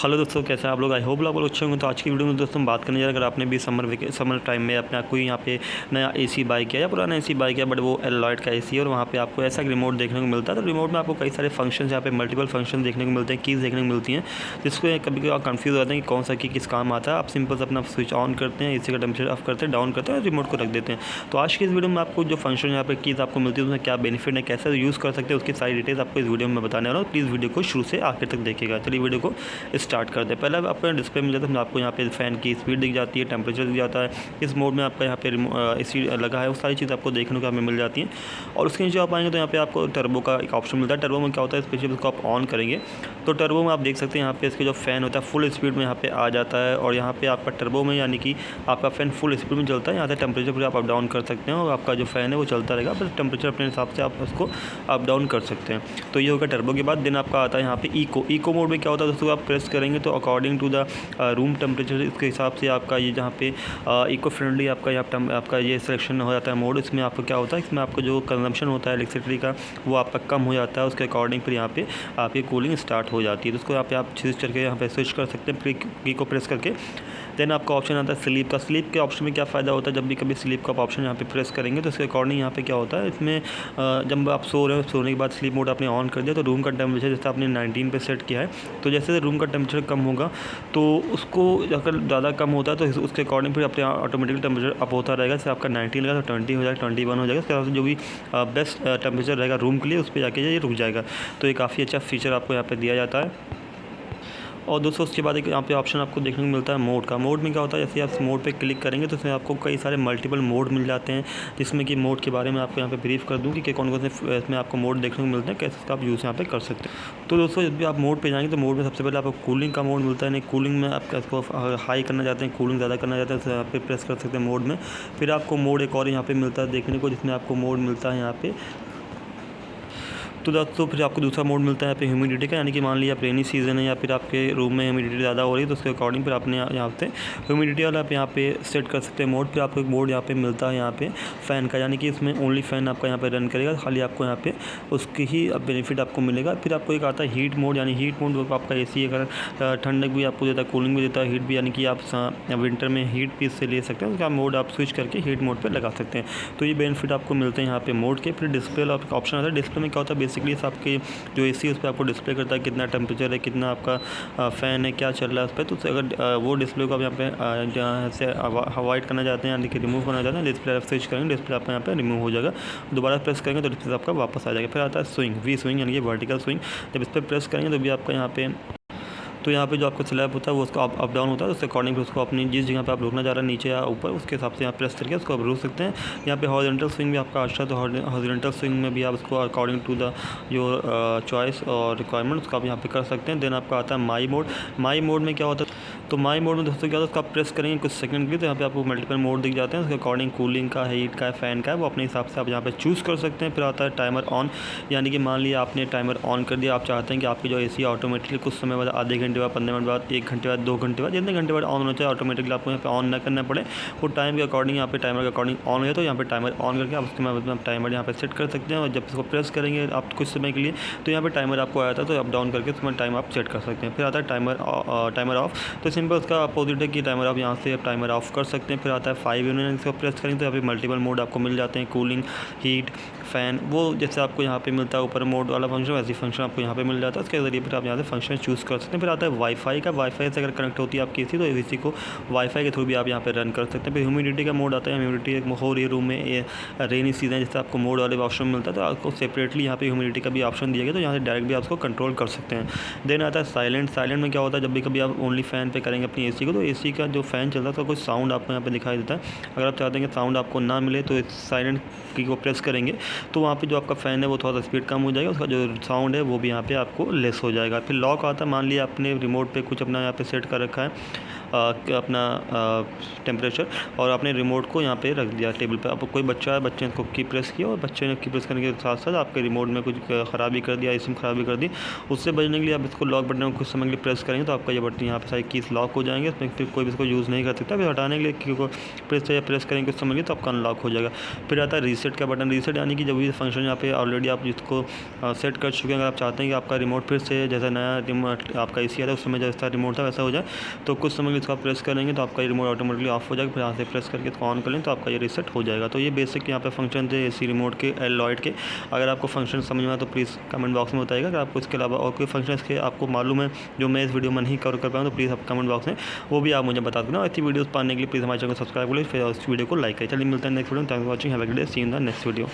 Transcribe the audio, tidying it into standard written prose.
Hello दोस्तों, कैसे हैं आप लोग। आई होप आप लोग अच्छे होंगे। तो आज की वीडियो में दोस्तों हम बात करने जा रहे हैं, अगर आपने भी समर टाइम में अपना कोई यहाँ पे नया एसी बाय किया या पुराना एसी बाय किया, बट वो एलॉयड का एसी है और वहाँ पे आपको ऐसा रिमोट देखने को मिलता है। तो रिमोट में आपको कई सारे फंक्शन यहाँ पे मल्टीपल फंक्शन देखने को मिलते हैं, कीज़ देखने को मिलती हैं, जिसको कभी कभी आप कन्फ्यूज़ हो जाते हैं कि कौन सा की किस काम आता है। आप सिंपल से अपना स्विच ऑन करते हैं, एसी का टेम्परेचर ऑफ करते हैं, डाउन करते हैं और रिमोट को रख देते हैं। तो आज की इस वीडियो में आपको जो फंक्शन यहाँ पे कीज़ आपको मिलती है, उसमें क्या बेनिफिट है, कैसे यूज़ कर सकते हैं, उसकी सारी डिटेल्स आपको इस वीडियो में बताने वाला हूँ। प्लीज़ वीडियो को शुरू से आखिर तक देखिएगा। चलिए वीडियो को स्टार्ट करते हैं। पहले आपको डिस्प्ले मिल जाता है, आपको यहाँ पे फ़ैन की स्पीड दिख जाती है, टेम्परेचर दिख जाता है, किस मोड में आपका यहाँ पे एसी लगा है, वो सारी चीज़ आपको देखने को हमें मिल जाती हैं। और उसके नीचे आप आएंगे तो यहाँ पे आपको टर्बो का एक ऑप्शन मिलता है। टर्बो में क्या होता है, स्पेशली उसको आप ऑन करेंगे तो टर्बो में आप देख सकते हैं यहाँ पे इसके जो फ़ैन होता है फुल स्पीड में यहाँ पे आ जाता है। और यहाँ पे आपका टर्बो में यानी कि आपका फ़ैन फुल स्पीड में चलता है। यहाँ से टेम्परेचर पर आप अप डाउन कर सकते हैं और आपका जो फ़ैन है वो चलता रहेगा, बस टेम्परेचर अपने हिसाब से आप उसको अप डाउन कर सकते हैं। तो ये होगा टर्बो के बाद। देन आपका आता है यहाँ पे इको मोड में क्या होता है दोस्तों, आप प्रेस करेंगे तो according to the room temperature इसके हिसाब से आपका ये जहाँ पे इको फ्रेंडली आपका ये सिलेक्शन हो जाता है मोड। इसमें आपको क्या होता है, इसमें आपको जो कंजम्पशन होता है इलेक्ट्रिसिटी का वो आपका कम हो जाता है। उसके अकॉर्डिंग फिर यहाँ पे आपकी कूलिंग स्टार्ट हो जाती है। तो उसको यहाँ पे आप स्विच करके यहाँ पे स्विच कर सकते हैं, की को प्रेस करके। देन आपका ऑप्शन आता है स्लीप का। स्लीप के ऑप्शन में क्या फ़ायदा होता है, जब भी कभी स्लीप का ऑप्शन यहाँ पे प्रेस करेंगे तो उसके अकॉर्डिंग यहाँ पे क्या होता है, इसमें जब आप सो रहे हो, सोने के बाद स्लीप मोड आपने ऑन कर दिया तो रूम का टेम्परेचर जैसे आपने 19 पे सेट किया है, तो जैसे रूम का टेम्परेचर कम होगा तो उसको अगर ज़्यादा कम होता है तो उसके अकॉर्डिंग फिर अपने ऑटोमेटिकली टेम्परेचर अप होता रहेगा। जैसे आपका 19 लगा तो 20 हो जाएगा, 21 हो जाएगा। उसके बाद जो भी बेस्ट टेम्परेचर रहेगा रूम के लिए उस पर जाके ये रुक जाएगा। तो ये काफ़ी अच्छा फीचर आपको यहाँ पे दिया जाता है। और दोस्तों उसके बाद एक यहाँ पे ऑप्शन आपको देखने को मिलता है मोड का। मोड में क्या होता है, जैसे आप मोड पे क्लिक करेंगे तो इसमें आपको कई सारे मल्टीपल मोड मिल जाते हैं, जिसमें कि मोड के बारे में आपको यहाँ पे ब्रीफ कर दूँ कि कौन कौन से इसमें आपको मोड देखने को मिलते हैं, कैसे इसका आप यूज़ यहाँ पे कर सकते हैं। तो दोस्तों जब भी आप मोड पे जाएंगे तो मोड में सबसे पहले आपको कूलिंग का मोड मिलता है। नहीं, कूलिंग में आप इसको हाई करना चाहते हैं, कूलिंग ज़्यादा करना चाहते हैं तो यहाँ पे प्रेस कर सकते हैं मोड में। फिर आपको मोड एक और यहाँ पे मिलता है देखने को, जिसमें आपको मोड मिलता है यहाँ पे। तो दोस्तों फिर आपको दूसरा मोड मिलता है यहाँ पे ह्यूमिडिटी का, यानी कि मान लिया आप रेनी सीज़न है या फिर आपके रूम में ह्यूमिडिटी ज़्यादा हो रही है तो उसके अकॉर्डिंग फिर आपने यहाँ से ह्यूमिडिटी वाला आप यहाँ पे सेट कर सकते हैं मोड। फिर आपको एक मोड यहाँ पे मिलता है यहाँ पे फ़ैन का, यानी कि इसमें ओनली फ़ैन आपका यहाँ पे रन करेगा, खाली आपको यहाँ पे उसकी ही बेनिफिट आपको मिलेगा। फिर आपको एक आता है हीट मोड, यानी हीट मोड आपका एसी अगर ठंडक भी आपको देता है, कूलिंग भी देता है, हीट भी, यानी कि आप विंटर में हीट भी इससे ले सकते हैं। उसका मोड आप स्विच करके हीट मोड पर लगा सकते हैं। तो ये बेनिफिट आपको मिलते हैं यहाँ पे मोड के। फिर डिस्प्ले ऑप्शन आता है। डिस्प्ले में क्या होता है, बेसिकली आपके जो एसी है उस पर आपको डिस्प्ले करता है कितना टेम्परेचर है, कितना आपका फ़ैन है, क्या चल रहा है उस पर। तो अगर वो डिस्प्ले को आप यहाँ पे जहाँ से अवॉइड करना चाहते हैं, यानी कि रिमूव करना चाहते हैं, डिस्प्ले आप स्विच करेंगे, डिस्प्ले आपका यहाँ पे रिमूव हो जाएगा। दोबारा प्रेस करेंगे तो डिस्प्ले आपका वापस आ जाएगा। फिर आता है स्विंग, वी स्विंग, यानी कि वर्टिकल स्विंग। जब इस पर प्रेस करेंगे तो भी आपका यहाँ पे जो आपका स्लैब होता है वो उसका अप डाउन होता है, उसके अकॉर्डिंग उसको अपनी जिस जगह पे आप रुकना चाह रहे हैं, नीचे या ऊपर, उसके हिसाब से यहाँ प्रेस करके उसको आप रुक सकते हैं। यहाँ पे हॉरिजॉन्टल स्विंग भी आपका अच्छा है, तो हॉरिजॉन्टल स्विंग में भी आप उसको अकॉर्डिंग टू द जो चॉइस और रिक्वायरमेंट उसका आप यहाँ पे कर सकते हैं। देन आपका आता है माई मोड। माई मोड में क्या होता है, तो माई मोड में दोस्तों क्या होता है, उसका आप प्रेस करेंगे कुछ सेकंड के लिए तो यहाँ पे आपको मल्टीपल मोड दिख जाते हैं। उसके अकॉर्डिंग कूलिंग का, हीट का, फ़ैन का है, वो अपने हिसाब से आप यहाँ पे चूज़ कर सकते हैं। फिर आता है टाइमर ऑन, यानी कि मान लिया आपने टाइमर ऑन कर दिया, आप चाहते हैं कि आपकी जो एसी ऑटोमेटिकली कुछ समय बाद, आधे घंटे बाद, 15 मिनट बाद, 1 घंटे बाद, 2 घंटे बाद, जितने घंटे बाद ऑन होना चाहिए ऑटोमेटिकली आपको यहाँ पे ऑन ना करना पड़े, वो टाइम के अकॉर्डिंग यहाँ पे टाइमर के अकॉर्डिंग ऑन हो जाए। तो यहाँ पे टाइमर ऑन करके आप उसके बाद आप टाइमर यहाँ पे सेट कर सकते हैं। और जब इसको प्रेस करेंगे आप कुछ समय के लिए तो यहाँ पे टाइमर आपको आया था, तो अप डाउन करके उसमें टाइम आप सेट कर सकते हैं। फिर आता है टाइमर ऑफ। तो सिंपल उसका अपोजिट है कि टाइमर आप यहाँ से टाइमर ऑफ कर सकते हैं। फिर आता है 5 यूनिट, इसको प्रेस करेंगे तो यहाँ पे मल्टीपल मोड आपको मिल जाते हैं, कूलिंग, हीट, फ़ैन, वो जैसे आपको यहाँ पे मिलता है ऊपर मोड वाला फंक्शन, वैसे फंक्शन आपको यहाँ पे मिल जाता है। उसके ज़रिए फिर आप यहाँ से फंक्शन चूज़ कर सकते हैं। फिर आता है वाईफाई का। वाईफाई से अगर कनेक्ट होती है आपकी एसी तो एसी को वाईफाई के थ्रू भी आप यहाँ पे रन कर सकते हैं। फिर ह्यूमिडिटी का मोड आता है। ह्यूमिडिटी हो रही है रूम में, रेनी सीजन, जैसे आपको मोड वाले ऑप्शन मिलता है तो आपको सेपरेटली यहाँ पे ह्यूमिडिटी का भी ऑप्शन दिया गया, तो यहाँ से डायरेक्ट भी आप उसको कंट्रोल कर सकते हैं। देन आता है साइलेंट। साइलेंट में क्या होता है, जब भी कभी आप ओनली फ़ैन पे करेंगे अपनी एसी को तो एसी का जो फ़ैन चल रहा है तो कुछ साउंड आपको यहाँ पे दिखाई देता है। अगर आप चाहते हैं कि साउंड आपको ना मिले तो साइलेंट की को प्रेस करेंगे तो वहाँ पे जो आपका फ़ैन है वो थोड़ा सा स्पीड कम हो जाएगा, उसका जो साउंड है वो भी यहाँ पे आपको लेस हो जाएगा। फिर लॉक आता है, मान लिया आपने रिमोट पे कुछ अपना यहाँ पे सेट कर रखा है, अपना टेम्परेचर और आपने रिमोट को यहाँ पे रख दिया टेबल पे। अब कोई बच्चा है, बच्चे ने इसको की प्रेस किया और बच्चे ने की प्रेस करने के साथ साथ आपके रिमोट में कुछ ख़राबी कर दिया, सिम खराबी कर दी। उससे बचने के लिए आप इसको लॉक बटन को कुछ समय के लिए प्रेस करेंगे तो आपका ये बटन यहाँ पे सारी कीज़ लॉक हो जाएंगे, उसमें फिर कोई भी इसको यूज़ नहीं कर सकता। फिर हटाने के लिए की को प्रेस करेंगे कुछ समय के लिए तो आपका अनलॉक हो जाएगा। फिर आता है रीसेट का बटन। रीसेट यानी कि जब भी फंक्शन यहाँ पे ऑलरेडी आप इसको सेट कर चुके हैं, अगर आप चाहते हैं कि आपका रिमोट फिर से जैसा नया रिमोट आपका एसी आता है उस समय जैसा रिमोट था वैसा हो जाए, तो कुछ समय के लिए इसको आप प्रेस करेंगे तो आपका रिमोट ऑटोमेटिकली ऑफ हो जाएगा। फिर यहाँ से प्रेस करके इसको ऑन कर लें तो आपका ये रीसेट हो जाएगा। तो ये बेसिक यहाँ पे फंक्शन थे एसी रिमोट के, एलॉयड के। अगर आपको फंक्शन समझ में आए तो प्लीज़ कमेंट बॉक्स में बताइएगा। अगर आपको इसके अलावा और कोई फंक्शन इसके आपको मालूम है जो मैं इस वीडियो में नहीं कवर कर पाऊँ तो प्लीज़ आप कमेंट बॉक्स में वो भी आप मुझे बता देना। और अच्छी वीडियोस पाने के लिए प्लीज़ हमारे चैनल को सब्सक्राइब करें, फिर इस वीडियो को लाइक करें। चलिए मिलते हैं नेक्स्ट वीडियो में। Thanks for watching, have a good day, see in the next video.